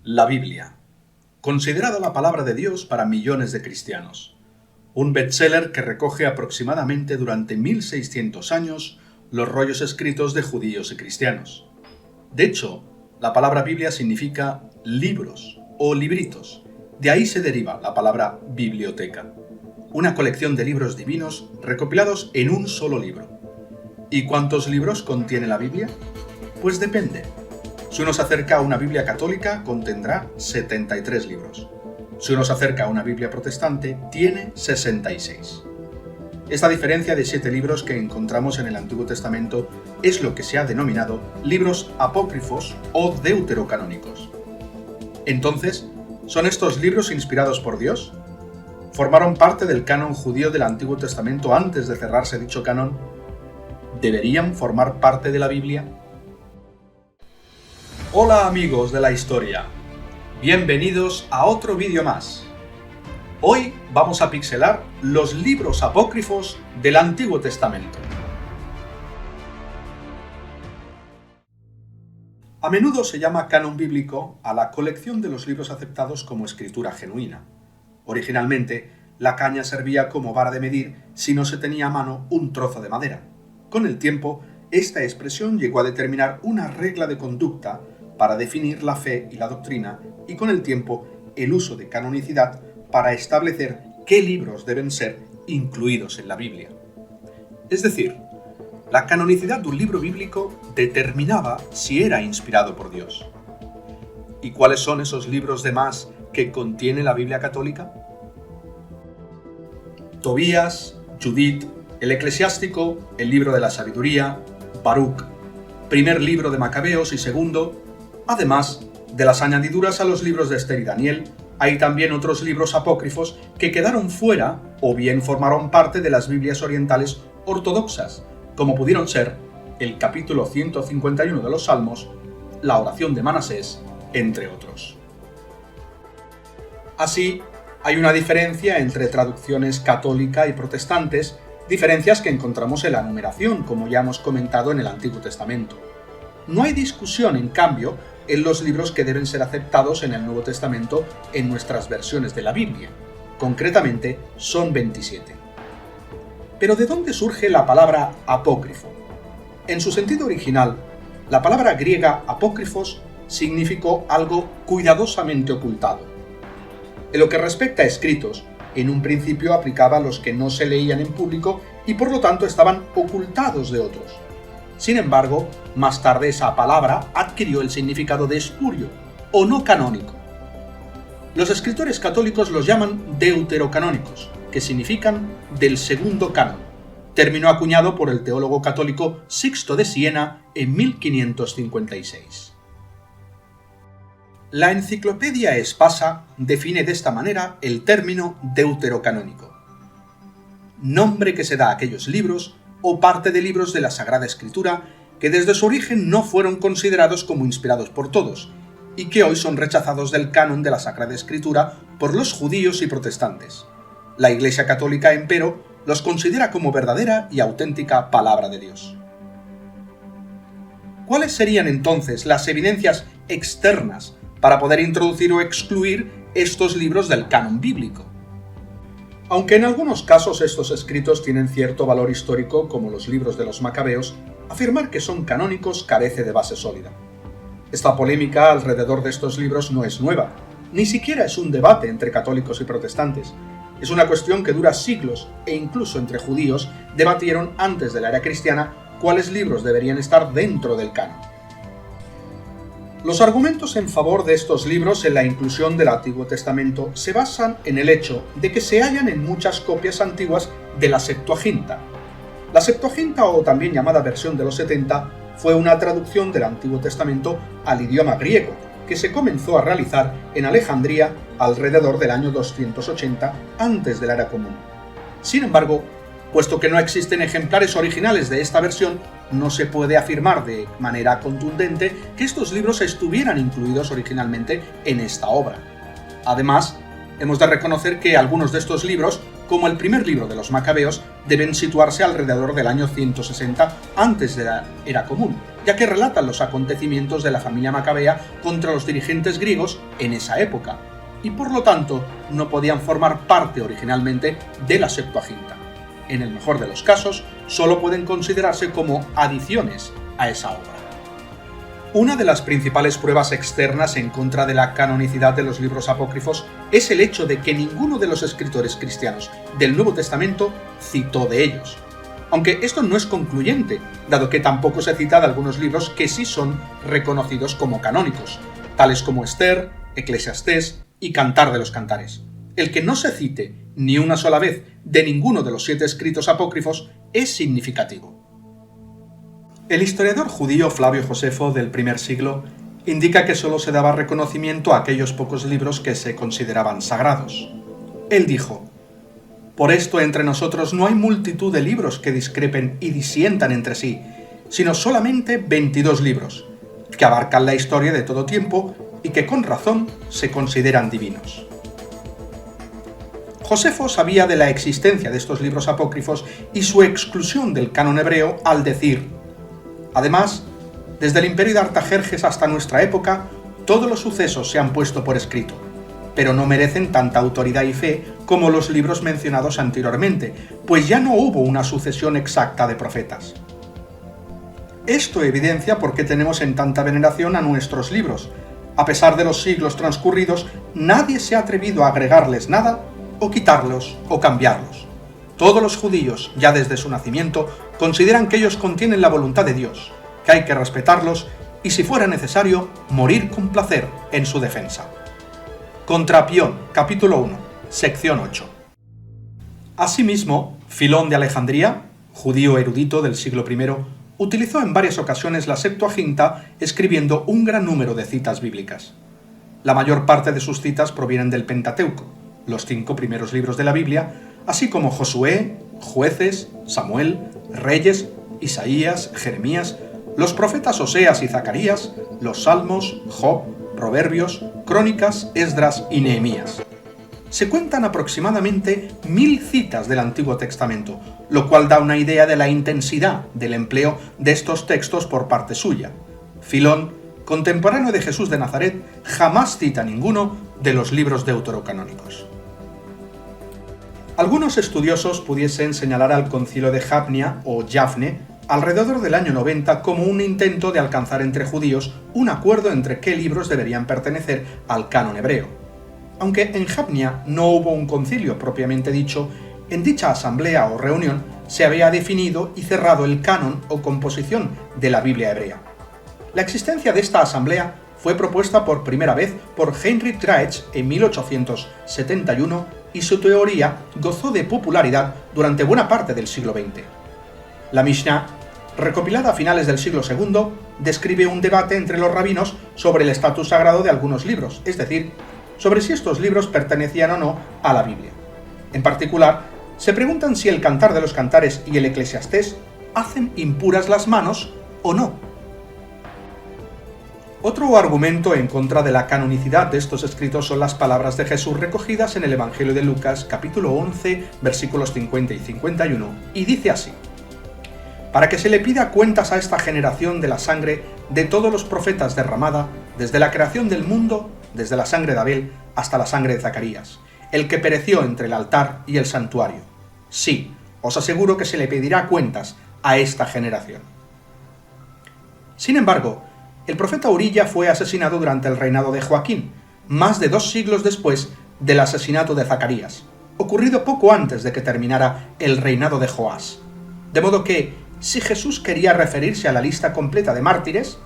La Biblia, considerada la palabra de Dios para millones de cristianos. Un bestseller que recoge aproximadamente durante 1600 años los rollos escritos de judíos y cristianos. De hecho, la palabra Biblia significa libros o libritos. De ahí se deriva la palabra biblioteca, una colección de libros divinos recopilados en un solo libro. ¿Y cuántos libros contiene la Biblia? Pues depende. Si uno se acerca a una Biblia católica, contendrá 73 libros. Si uno se acerca a una Biblia protestante, tiene 66. Esta diferencia de 7 libros que encontramos en el Antiguo Testamento es lo que se ha denominado libros apócrifos o deuterocanónicos. Entonces, ¿son estos libros inspirados por Dios? ¿Formaron parte del canon judío del Antiguo Testamento antes de cerrarse dicho canon? ¿Deberían formar parte de la Biblia? Hola amigos de la historia, bienvenidos a otro vídeo más. Hoy vamos a pixelar los libros apócrifos del Antiguo Testamento. A menudo se llama canon bíblico a la colección de los libros aceptados como escritura genuina. Originalmente, la caña servía como vara de medir si no se tenía a mano un trozo de madera. Con el tiempo, esta expresión llegó a determinar una regla de conducta para definir la fe y la doctrina, y con el tiempo el uso de canonicidad para establecer qué libros deben ser incluidos en la Biblia. Es decir, la canonicidad de un libro bíblico determinaba si era inspirado por Dios. ¿Y cuáles son esos libros de más que contiene la Biblia católica? Tobías, Judith, el Eclesiástico, el libro de la Sabiduría, Baruch, primer libro de Macabeos y segundo. Además de las añadiduras a los libros de Esther y Daniel, hay también otros libros apócrifos que quedaron fuera o bien formaron parte de las Biblias orientales ortodoxas, como pudieron ser el capítulo 151 de los Salmos, la oración de Manasés, entre otros. Así, hay una diferencia entre traducciones católica y protestantes, diferencias que encontramos en la numeración, como ya hemos comentado en el Antiguo Testamento. No hay discusión, en cambio, en los libros que deben ser aceptados en el Nuevo Testamento en nuestras versiones de la Biblia. Concretamente, son 27. Pero ¿de dónde surge la palabra apócrifo? En su sentido original, la palabra griega apócrifos significó algo cuidadosamente ocultado. En lo que respecta a escritos, en un principio aplicaba a los que no se leían en público y por lo tanto estaban ocultados de otros. Sin embargo, más tarde esa palabra adquirió el significado de espurio o no canónico. Los escritores católicos los llaman deuterocanónicos, que significan del segundo canon, término acuñado por el teólogo católico Sixto de Siena en 1556. La Enciclopedia Espasa define de esta manera el término deuterocanónico: nombre que se da a aquellos libros o parte de libros de la Sagrada Escritura que desde su origen no fueron considerados como inspirados por todos, y que hoy son rechazados del canon de la Sagrada Escritura por los judíos y protestantes. La Iglesia Católica, empero, los considera como verdadera y auténtica palabra de Dios. ¿Cuáles serían entonces las evidencias externas para poder introducir o excluir estos libros del canon bíblico? Aunque en algunos casos estos escritos tienen cierto valor histórico, como los libros de los Macabeos, afirmar que son canónicos carece de base sólida. Esta polémica alrededor de estos libros no es nueva, ni siquiera es un debate entre católicos y protestantes. Es una cuestión que dura siglos e incluso entre judíos debatieron antes de la era cristiana cuáles libros deberían estar dentro del canon. Los argumentos en favor de estos libros en la inclusión del Antiguo Testamento se basan en el hecho de que se hallan en muchas copias antiguas de la Septuaginta. La Septuaginta, o también llamada versión de los 70, fue una traducción del Antiguo Testamento al idioma griego, que se comenzó a realizar en Alejandría alrededor del año 280 antes de la era común. Sin embargo, puesto que no existen ejemplares originales de esta versión, no se puede afirmar de manera contundente que estos libros estuvieran incluidos originalmente en esta obra. Además, hemos de reconocer que algunos de estos libros, como el primer libro de los Macabeos, deben situarse alrededor del año 160 antes de la Era Común, ya que relatan los acontecimientos de la familia macabea contra los dirigentes griegos en esa época, y por lo tanto no podían formar parte originalmente de la Septuaginta. En el mejor de los casos, solo pueden considerarse como adiciones a esa obra. Una de las principales pruebas externas en contra de la canonicidad de los libros apócrifos es el hecho de que ninguno de los escritores cristianos del Nuevo Testamento citó de ellos. Aunque esto no es concluyente, dado que tampoco se cita de algunos libros que sí son reconocidos como canónicos, tales como Esther, Eclesiastés y Cantar de los Cantares. El que no se cite ni una sola vez de ninguno de los 7 escritos apócrifos es significativo. El historiador judío Flavio Josefo del primer siglo indica que solo se daba reconocimiento a aquellos pocos libros que se consideraban sagrados. Él dijo: «Por esto entre nosotros no hay multitud de libros que discrepen y disientan entre sí, sino solamente 22 libros, que abarcan la historia de todo tiempo y que con razón se consideran divinos». Josefo sabía de la existencia de estos libros apócrifos y su exclusión del canon hebreo al decir: «Además, desde el imperio de Artajerjes hasta nuestra época, todos los sucesos se han puesto por escrito, pero no merecen tanta autoridad y fe como los libros mencionados anteriormente, pues ya no hubo una sucesión exacta de profetas». Esto evidencia por qué tenemos en tanta veneración a nuestros libros. A pesar de los siglos transcurridos, nadie se ha atrevido a agregarles nada, o quitarlos, o cambiarlos. Todos los judíos, ya desde su nacimiento, consideran que ellos contienen la voluntad de Dios, que hay que respetarlos y, si fuera necesario, morir con placer en su defensa. Contra Pión, capítulo 1, sección 8. Asimismo, Filón de Alejandría, judío erudito del siglo I, utilizó en varias ocasiones la Septuaginta escribiendo un gran número de citas bíblicas. La mayor parte de sus citas provienen del Pentateuco, los 5 primeros libros de la Biblia, así como Josué, Jueces, Samuel, Reyes, Isaías, Jeremías, los profetas Oseas y Zacarías, los Salmos, Job, Proverbios, Crónicas, Esdras y Nehemías. Se cuentan aproximadamente 1000 citas del Antiguo Testamento, lo cual da una idea de la intensidad del empleo de estos textos por parte suya. Filón, contemporáneo de Jesús de Nazaret, jamás cita ninguno de los libros deuterocanónicos. Algunos estudiosos pudiesen señalar al concilio de Jabnia o Jafne alrededor del año 90 como un intento de alcanzar entre judíos un acuerdo entre qué libros deberían pertenecer al canon hebreo. Aunque en Jabnia no hubo un concilio propiamente dicho, en dicha asamblea o reunión se había definido y cerrado el canon o composición de la Biblia hebrea. La existencia de esta asamblea fue propuesta por primera vez por Heinrich Draech en 1871 y su teoría gozó de popularidad durante buena parte del siglo XX. La Mishnah, recopilada a finales del siglo II, describe un debate entre los rabinos sobre el estatus sagrado de algunos libros, es decir, sobre si estos libros pertenecían o no a la Biblia. En particular, se preguntan si el Cantar de los Cantares y el Eclesiastés hacen impuras las manos o no. Otro argumento en contra de la canonicidad de estos escritos son las palabras de Jesús recogidas en el Evangelio de Lucas, capítulo 11, versículos 50 y 51, y dice así: «Para que se le pida cuentas a esta generación de la sangre de todos los profetas derramada, desde la creación del mundo, desde la sangre de Abel hasta la sangre de Zacarías, el que pereció entre el altar y el santuario. Sí, os aseguro que se le pedirá cuentas a esta generación». Sin embargo, el profeta Urilla fue asesinado durante el reinado de Joaquín, más de 2 siglos después del asesinato de Zacarías, ocurrido poco antes de que terminara el reinado de Joás. De modo que, si Jesús quería referirse a la lista completa de mártires,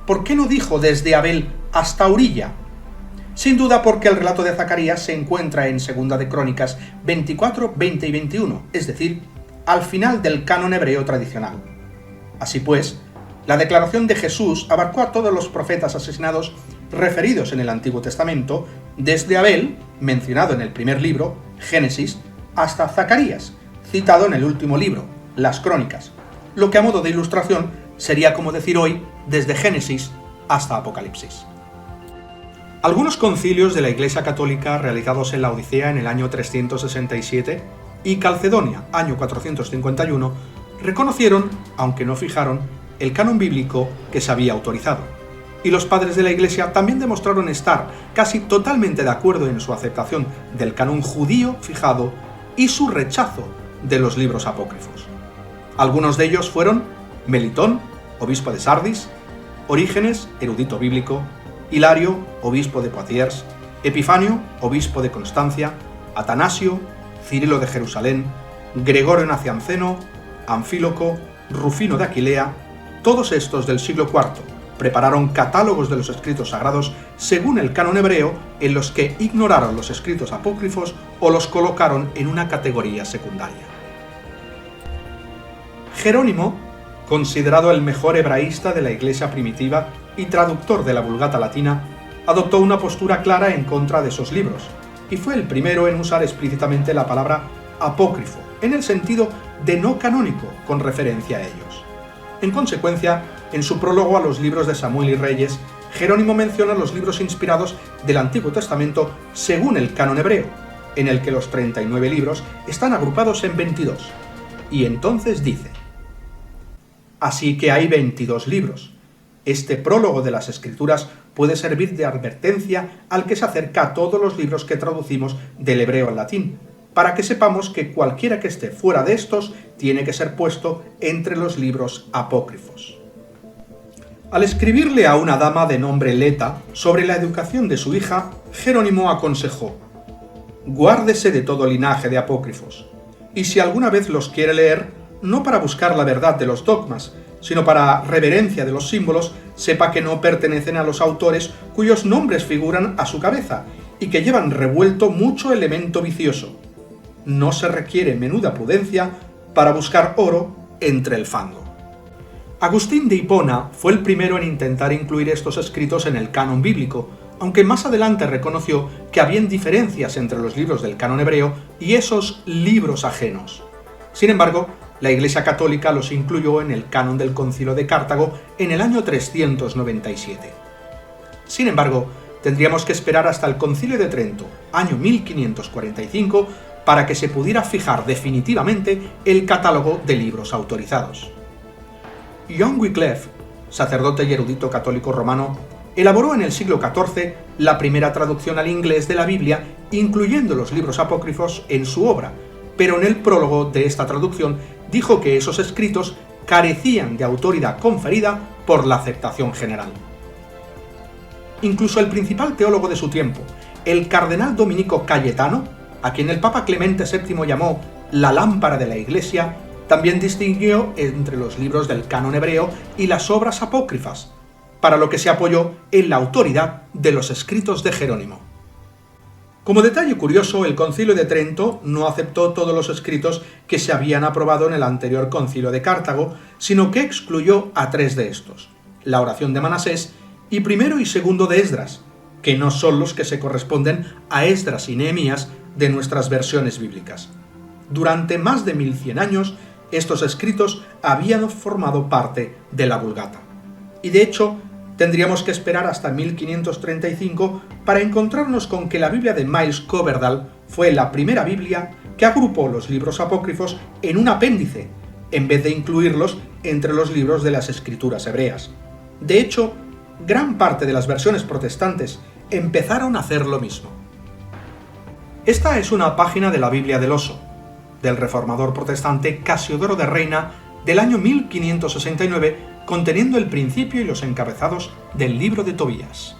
¿por qué no dijo desde Abel hasta Urilla? Sin duda porque el relato de Zacarías se encuentra en 2 de Crónicas 24, 20 y 21, es decir, al final del canon hebreo tradicional. Así pues, la declaración de Jesús abarcó a todos los profetas asesinados referidos en el Antiguo Testamento, desde Abel, mencionado en el primer libro, Génesis, hasta Zacarías, citado en el último libro, las Crónicas, lo que a modo de ilustración sería como decir hoy desde Génesis hasta Apocalipsis. Algunos concilios de la Iglesia Católica realizados en la Odisea en el año 367, y Calcedonia, año 451, reconocieron, aunque no fijaron, el canon bíblico que se había autorizado. Y los padres de la Iglesia también demostraron estar casi totalmente de acuerdo en su aceptación del canon judío fijado y su rechazo de los libros apócrifos. Algunos de ellos fueron Melitón, obispo de Sardis; Orígenes, erudito bíblico; Hilario, obispo de Poitiers; Epifanio, obispo de Constancia; Atanasio, Cirilo de Jerusalén; Gregorio Nacianceno, Anfíloco, Rufino de Aquilea. Todos estos del siglo IV prepararon catálogos de los escritos sagrados según el canon hebreo, en los que ignoraron los escritos apócrifos o los colocaron en una categoría secundaria. Jerónimo, considerado el mejor hebraísta de la Iglesia primitiva y traductor de la Vulgata latina, adoptó una postura clara en contra de esos libros, y fue el primero en usar explícitamente la palabra apócrifo, en el sentido de no canónico, con referencia a ellos. En consecuencia, en su prólogo a los libros de Samuel y Reyes, Jerónimo menciona los libros inspirados del Antiguo Testamento según el canon hebreo, en el que los 39 libros están agrupados en 22, y entonces dice: así que hay 22 libros. Este prólogo de las Escrituras puede servir de advertencia al que se acerca a todos los libros que traducimos del hebreo al latín, para que sepamos que cualquiera que esté fuera de estos tiene que ser puesto entre los libros apócrifos. Al escribirle a una dama de nombre Leta sobre la educación de su hija, Jerónimo aconsejó: guárdese de todo linaje de apócrifos, y si alguna vez los quiere leer, no para buscar la verdad de los dogmas, sino para reverencia de los símbolos, sepa que no pertenecen a los autores cuyos nombres figuran a su cabeza y que llevan revuelto mucho elemento vicioso. No se requiere menuda prudencia para buscar oro entre el fango. Agustín de Hipona fue el primero en intentar incluir estos escritos en el canon bíblico, aunque más adelante reconoció que habían diferencias entre los libros del canon hebreo y esos libros ajenos. Sin embargo, la Iglesia Católica los incluyó en el canon del Concilio de Cartago en el año 397. Sin embargo, tendríamos que esperar hasta el Concilio de Trento, año 1545, para que se pudiera fijar definitivamente el catálogo de libros autorizados. John Wycliffe, sacerdote y erudito católico romano, elaboró en el siglo XIV la primera traducción al inglés de la Biblia, incluyendo los libros apócrifos en su obra, pero en el prólogo de esta traducción dijo que esos escritos carecían de autoridad conferida por la aceptación general. Incluso el principal teólogo de su tiempo, el cardenal dominico Cayetano, a quien el Papa Clemente VII llamó la lámpara de la Iglesia, también distinguió entre los libros del canon hebreo y las obras apócrifas, para lo que se apoyó en la autoridad de los escritos de Jerónimo. Como detalle curioso, el Concilio de Trento no aceptó todos los escritos que se habían aprobado en el anterior Concilio de Cartago, sino que excluyó a 3 de estos: la oración de Manasés y primero y segundo de Esdras, que no son los que se corresponden a Esdras y Nehemías de nuestras versiones bíblicas. Durante más de 1100 años, estos escritos habían formado parte de la Vulgata. Y de hecho, tendríamos que esperar hasta 1535 para encontrarnos con que la Biblia de Miles Coverdale fue la primera Biblia que agrupó los libros apócrifos en un apéndice, en vez de incluirlos entre los libros de las escrituras hebreas. De hecho, gran parte de las versiones protestantes empezaron a hacer lo mismo. Esta es una página de la Biblia del Oso, del reformador protestante Casiodoro de Reina, del año 1569, conteniendo el principio y los encabezados del libro de Tobías.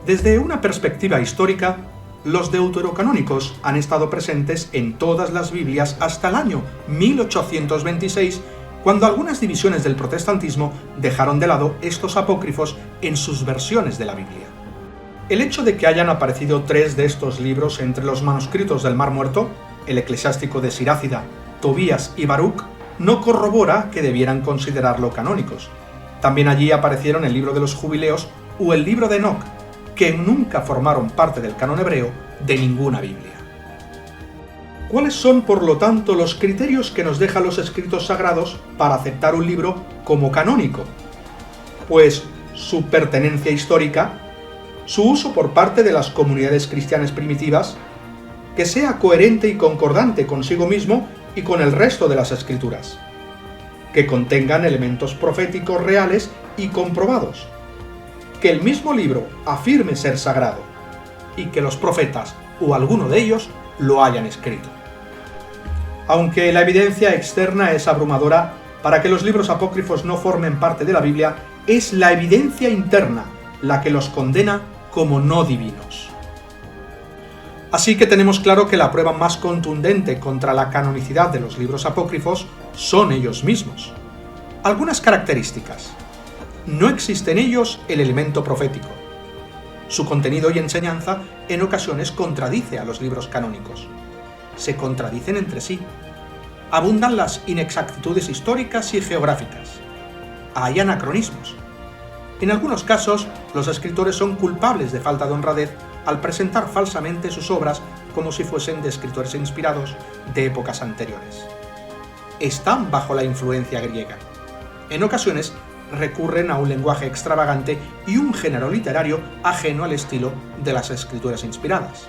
Desde una perspectiva histórica, los deuterocanónicos han estado presentes en todas las Biblias hasta el año 1826, cuando algunas divisiones del protestantismo dejaron de lado estos apócrifos en sus versiones de la Biblia. El hecho de que hayan aparecido 3 de estos libros entre los manuscritos del Mar Muerto, el eclesiástico de Sirácida, Tobías y Baruch, no corrobora que debieran considerarlo canónicos. También allí aparecieron el libro de los Jubileos o el libro de Enoc, que nunca formaron parte del canon hebreo de ninguna Biblia. ¿Cuáles son, por lo tanto, los criterios que nos dejan los escritos sagrados para aceptar un libro como canónico? Pues su pertenencia histórica, su uso por parte de las comunidades cristianas primitivas, que sea coherente y concordante consigo mismo y con el resto de las Escrituras, que contengan elementos proféticos reales y comprobados, que el mismo libro afirme ser sagrado, y que los profetas o alguno de ellos lo hayan escrito. Aunque la evidencia externa es abrumadora para que los libros apócrifos no formen parte de la Biblia, es la evidencia interna la que los condena como no divinos. Así que tenemos claro que la prueba más contundente contra la canonicidad de los libros apócrifos son ellos mismos. Algunas características. No existe en ellos el elemento profético. Su contenido y enseñanza en ocasiones contradice a los libros canónicos. Se contradicen entre sí. Abundan las inexactitudes históricas y geográficas. Hay anacronismos. En algunos casos, los escritores son culpables de falta de honradez al presentar falsamente sus obras como si fuesen de escritores inspirados de épocas anteriores. Están bajo la influencia griega. En ocasiones, recurren a un lenguaje extravagante y un género literario ajeno al estilo de las escrituras inspiradas.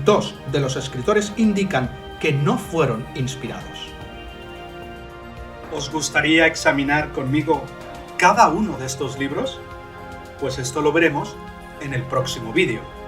Dos de los escritores indican que no fueron inspirados. ¿Os gustaría examinar conmigo cada uno de estos libros? Pues esto lo veremos en el próximo vídeo.